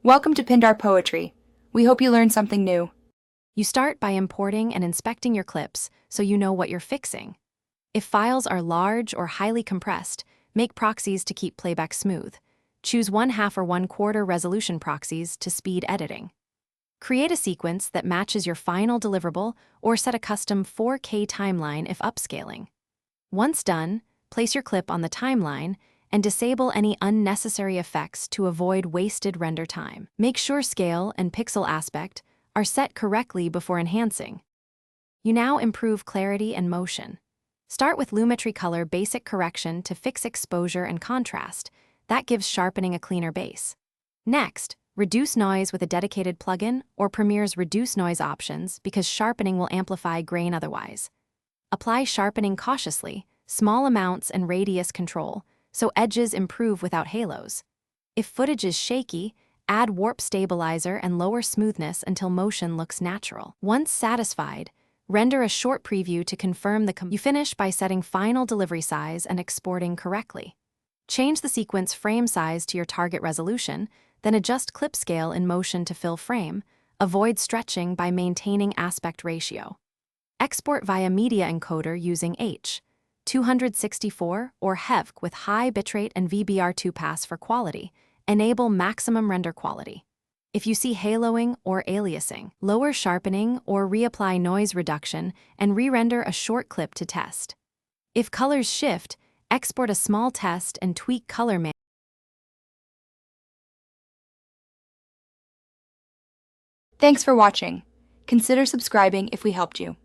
Welcome to Pindar Poetry. We hope you learned something new. You start by importing and inspecting your clips so you know what you're fixing. If files are large or highly compressed, make proxies to keep playback smooth. Choose 1/2 or 1/4 resolution proxies to speed editing. Create a sequence that matches your final deliverable or set a custom 4K timeline if upscaling. Once done, place your clip on the timeline and disable any unnecessary effects to avoid wasted render time. Make sure scale and pixel aspect are set correctly before enhancing. You now improve clarity and motion. Start with Lumetri Color Basic Correction to fix exposure and contrast. That gives sharpening a cleaner base. Next, reduce noise with a dedicated plugin or Premiere's Reduce Noise options because sharpening will amplify grain otherwise. Apply sharpening cautiously, small amounts and radius control, so edges improve without halos. If footage is shaky, add warp stabilizer and lower smoothness until motion looks natural. Once satisfied, render a short preview to confirm you finish by setting final delivery size and exporting correctly. Change the sequence frame size to your target resolution, then adjust clip scale in motion to fill frame. Avoid stretching by maintaining aspect ratio. Export via media encoder using H.264 or HEVC with high bitrate and VBR2 pass for quality. Enable maximum render quality. If you see haloing or aliasing, lower sharpening or reapply noise reduction and re-render a short clip to test. If colors shift, export a small test and tweak color management. Thanks for watching. Consider subscribing if we helped you.